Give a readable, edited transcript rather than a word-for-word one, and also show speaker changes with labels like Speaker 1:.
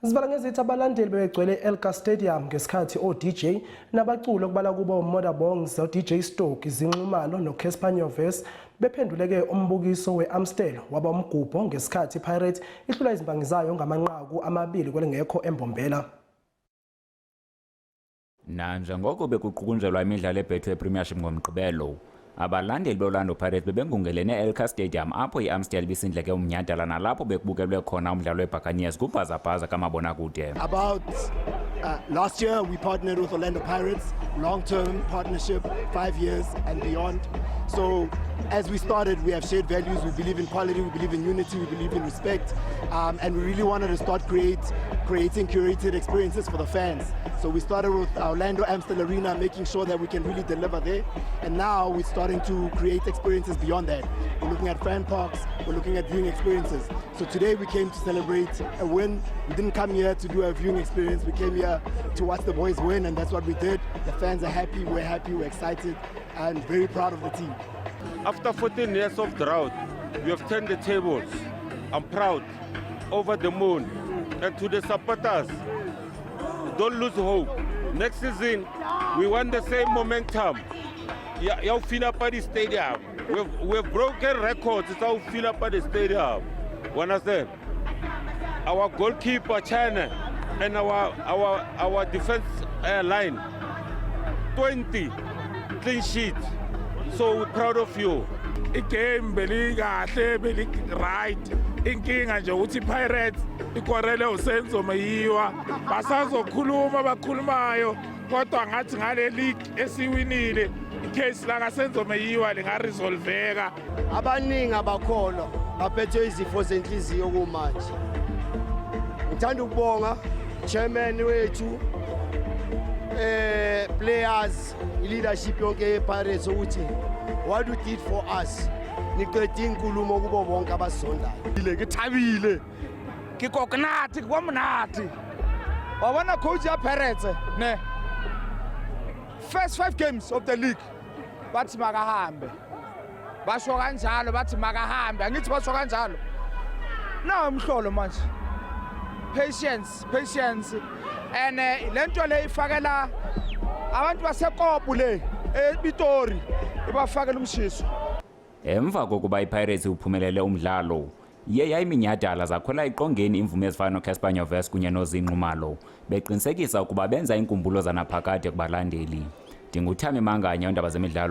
Speaker 1: Zivala ngezithi abalandeli begcwele e-Elka Stadium ngesikhathi o-DJ nabaculi okubala kubo uModabongs, o-DJ Stoke, Zinxumalo noCasper Nyovest bephenduleke umbukiso we-Amstel waba umgubho ngesikhathi iPirates ihlula izimbangi zayo ngamanqaku amabili kwelingekho eMbombela.
Speaker 2: Nanjengoko bekuqhukunjelwa imidlalo eBetway Premiership ngomgqibelo, abalandeli be-Orlando Pirates bebengungelene e-Elka Stadium apho i-Amstel bisindleke umnyhadala nalapho bekubukelwe khona umdlalo weBuccaneers kubhazabhaza kamabonakude.
Speaker 3: About last year we partnered with Orlando Pirates, long-term partnership, 5 years and beyond. So as we started, we have shared values. We believe in quality, we believe in unity, we believe in respect, and we really wanted to start creating curated experiences for the fans. So we started with Orlando Amstel Arena, making sure that we can really deliver there. And now we're starting to create experiences beyond that. We're looking at fan parks, we're looking at viewing experiences. So today we came to celebrate a win. We didn't come here to do a viewing experience. We came here to watch the boys win, and that's what we did. The fans are happy, we're excited, and very proud of the team.
Speaker 4: After 14 years of drought, we have turned the tables. I'm proud, over the moon. And to the supporters, don't lose hope. Next season, we want the same momentum. You'll fill up at the stadium. We've broken records. It's how fill up at the stadium. You understand? Our goalkeeper, China, and our defense line, 20 clean sheets. So we're proud of you.
Speaker 5: Game right. Inkinga nje uthi Pirates ikorele usenzo mayiwa basazokhuluma bakhulumayo kodwa ngathi ngale league esiwinile icase la kasenzo mayiwa lingaresolveka.
Speaker 3: Abaningi abakholwa baphethwe izifo zenhliziyo kumanje. Ngithanda ukubonga chairman wethu, players, leadership yonke yePirates ukuthi what you did for us. Niqedwe inkulumo kubo bonke abasondayo.
Speaker 5: Ngithabile. Ngikokonathi kwamnathi. Wabona coach ya Pirates ne. First 5 games of the league bathi makahambe. Basho kanjalo bathi makahambe. Angithi basho kanjalo. Na umhlolo manje. Patience. And lento le ifakela abantu baseKopu le eBitori ibafakela umshiso.
Speaker 2: Emva kokuba iPirates uphumelele umdlalo, iye yayiminyhadala zakhwela iqongeni imvume ezifana noCasper Nyovest kunye noZinxumalo, beqinisekisa ukuba benza inkumbulo zanaphakade kubalandeli. Ndinguthami Manganya, undaba zemidlalo.